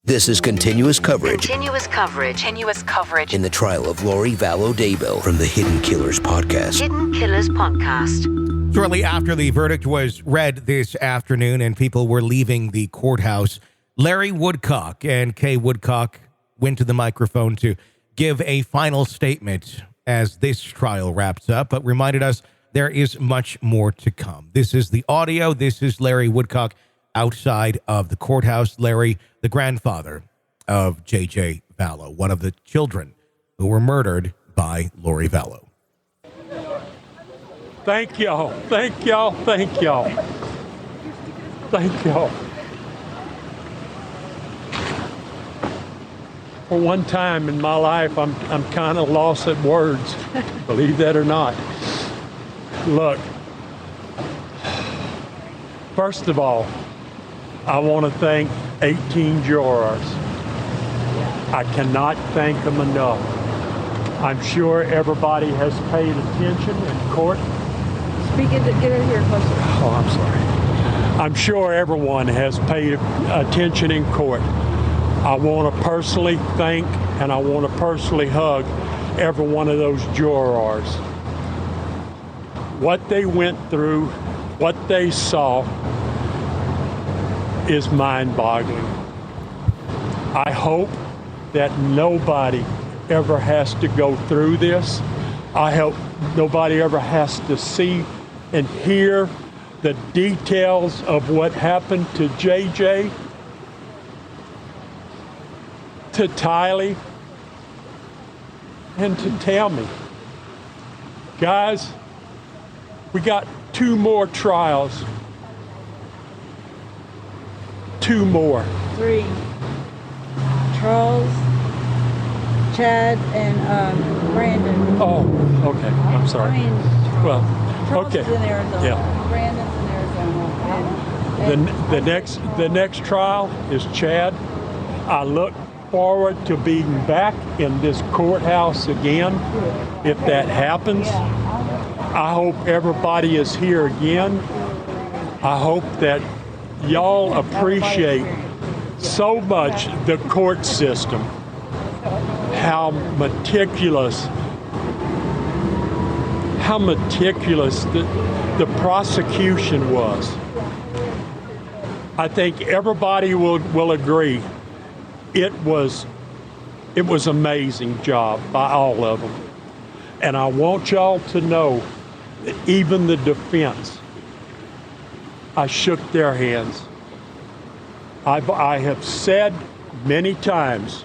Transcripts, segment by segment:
This is continuous coverage. Continuous coverage. In the trial of Lori Vallow Daybell from the Hidden Killers podcast. Hidden Killers podcast. Shortly after the verdict was read this afternoon and people were leaving the courthouse, Larry Woodcock and Kay Woodcock went to the microphone to give a final statement as this trial wraps up, but reminded us there is much more to come. This is the audio. This is Larry Woodcock outside of the courthouse. Larry, the grandfather of JJ Vallow, one of the children who were murdered by Lori Vallow. Thank y'all. Thank y'all. Thank y'all. Thank y'all. For one time in my life, I'm kind of lost at words, believe that or not. Look, first of all, I want to thank 18 jurors. I cannot thank them enough. I'm sure everybody has paid attention in court. Speak it, get it here closer. Oh, I'm sorry. I'm sure everyone has paid attention in court. I want to personally thank and I want to personally hug every one of those jurors. What they went through, what they saw, is mind-boggling. I hope that nobody ever has to go through this. I hope nobody ever has to see and hear the details of what happened to JJ, to Tylee, and to Tammy. Guys, we got 2 more trials. 2 more. 3. Charles, Chad, and Brandon. Oh, okay. I'm sorry. I mean, Well, Charles okay. is in Arizona. Yeah. Brandon's in Arizona. The next trial is Chad. I look forward to being back in this courthouse again if that happens. I hope everybody is here again. I hope that y'all appreciate so much the court system, how meticulous the prosecution was. I think everybody will agree it was amazing job by all of them. And I want y'all to know that even the defense, I shook their hands. I have said many times,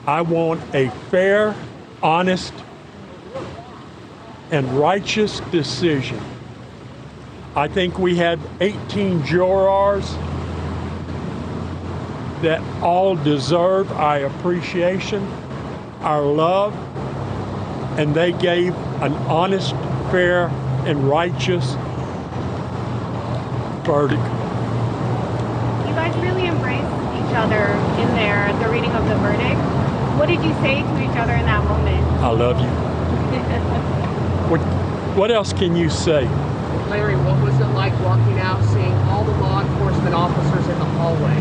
I want a fair, honest, and righteous decision. I think we had 18 jurors that all deserve our appreciation, our love, and they gave an honest, fair, and righteous verdict. You guys really embraced each other in there at the reading of the verdict. What did you say to each other in that moment? I love you. What else can you say? Larry, what was it like walking out, seeing all the law enforcement officers in the hallway?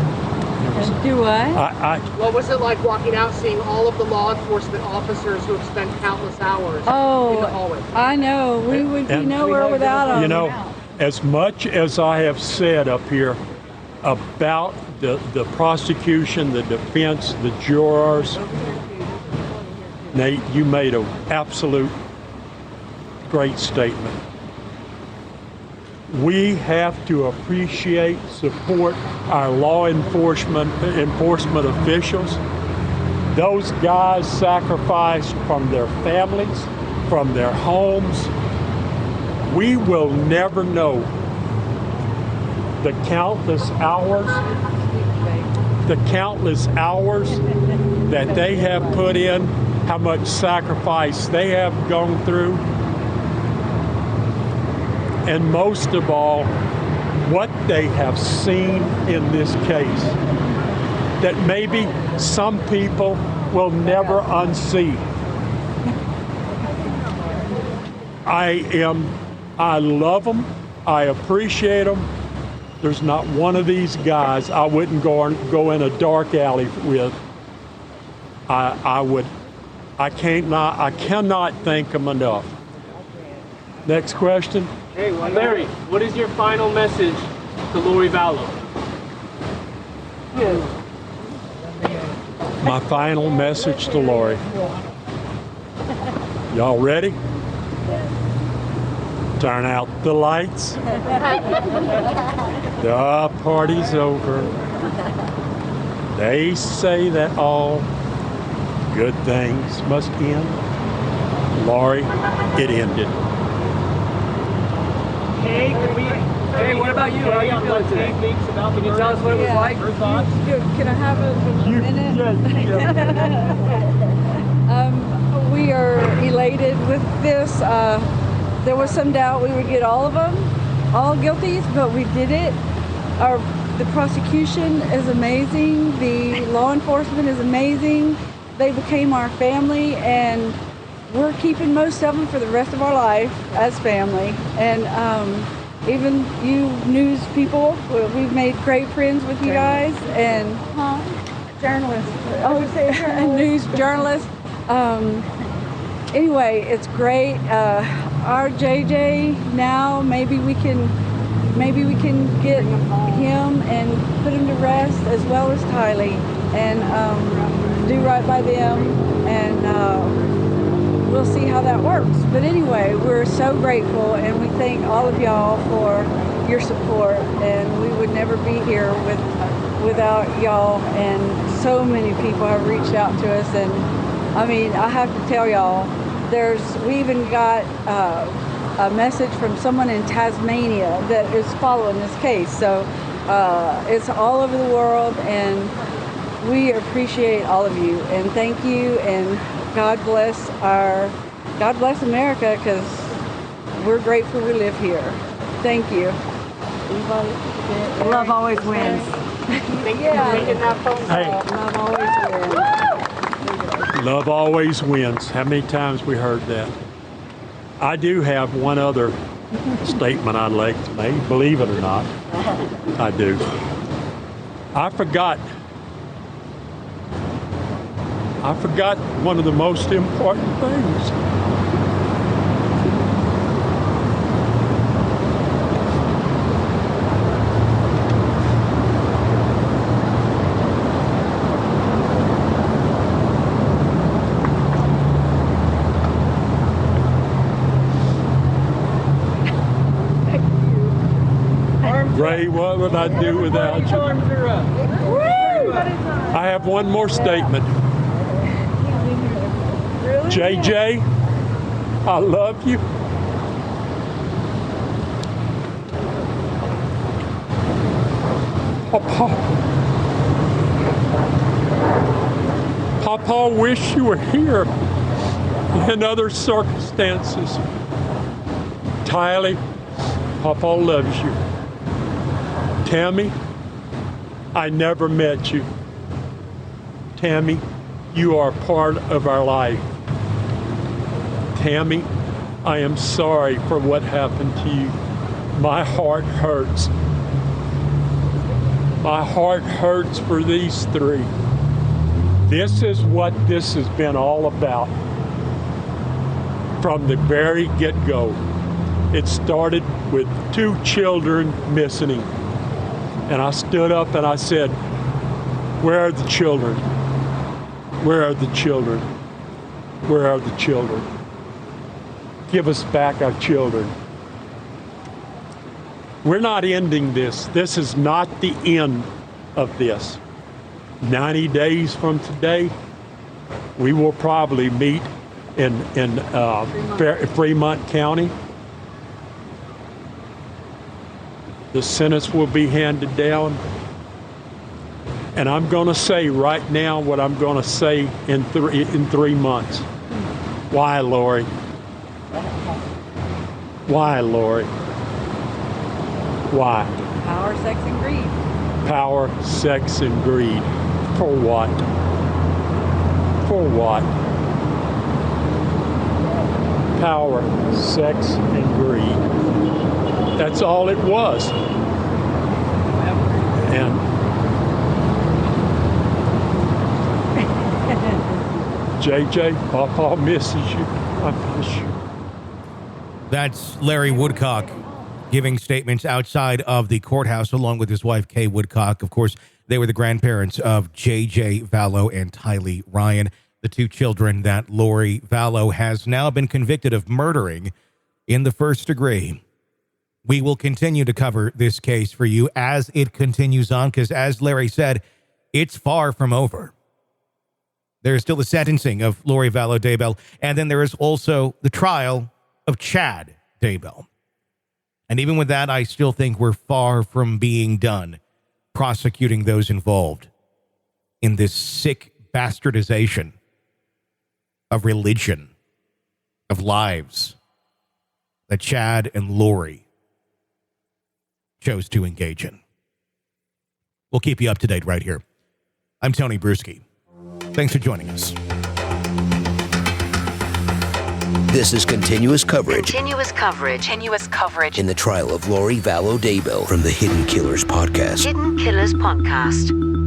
Do what? What was it like walking out, seeing all of the law enforcement officers who have spent countless hours in the hallway? I know. We would be nowhere without them. You know, as much as I have said up here about the prosecution, the defense, the jurors, Nate, you made an absolute great statement. We have to appreciate, support our law enforcement officials. Those guys sacrificed from their families, from their homes. We will never know the countless hours that they have put in, how much sacrifice they have gone through, and most of all, what they have seen in this case that maybe some people will never unsee. I love them, I appreciate them, There's not one of these guys I wouldn't go in a dark alley with. I cannot thank them enough. Next question. Hey, Larry, what is your final message to Lori Vallow? My final message to Lori. Y'all ready? Turn out the lights. The party's over. They say that all good things must end. Lori, it ended. Hey, what about you? How are you feeling today? Can you tell us what it was like? Her thoughts? Can I have a minute? We are elated with this. There was some doubt we would get all of them, all guilty, but we did it. The prosecution is amazing. The law enforcement is amazing. They became our family, and we're keeping most of them for the rest of our life as family. And even you news people, we've made great friends with you guys. And journalists. Oh, news journalists. Anyway, it's great. Our JJ now, maybe we can get him and put him to rest, as well as Tylee, and do right by them, and we'll see how that works. But anyway, we're so grateful, and we thank all of y'all for your support, and we would never be here without y'all. And so many people have reached out to us, and I mean, I have to tell y'all, we even got a message from someone in Tasmania that is following this case. So it's all over the world, and we appreciate all of you, and thank you, and God bless America, because we're grateful we live here. Thank you. Love always wins. Hey. Love always wins. Love always wins. How many times we heard that? I do have one other statement I'd like to make, believe it or not. I do. I forgot one of the most important things. Ray, what would I do without you? I have one more statement. JJ, I love you. Papa, wish you were here in other circumstances. Tylee, Papa loves you. Tammy, I never met you. Tammy, you are part of our life. Tammy, I am sorry for what happened to you. My heart hurts. My heart hurts for these three. This is what this has been all about from the very get-go. It started with 2 children missing. And I stood up and I said, where are the children? Where are the children? Where are the children? Give us back our children. We're not ending this. This is not the end of this. 90 days from today, we will probably meet in Fremont County. The sentence will be handed down. And I'm going to say right now what I'm going to say in 3 months. Why, Lori? Why, Lori? Why? Power, sex, and greed. Power, sex, and greed. For what? For what? Power, sex, and greed. That's all it was. And JJ, Papa misses you. I miss you. That's Larry Woodcock giving statements outside of the courthouse along with his wife, Kay Woodcock. Of course, they were the grandparents of JJ Vallow and Tylee Ryan, the two children that Lori Vallow has now been convicted of murdering in the first degree. We will continue to cover this case for you as it continues on because, as Larry said, it's far from over. There is still the sentencing of Lori Vallow Daybell, and then there is also the trial of Chad Daybell. And even with that, I still think we're far from being done prosecuting those involved in this sick bastardization of religion, of lives that Chad and Lori chose to engage in. We'll keep you up to date right here. I'm Tony Bruschi. Thanks for joining us. This is continuous coverage Continuous coverage. in the trial of Lori Vallow Daybell from the Hidden Killers podcast. Hidden Killers Podcast.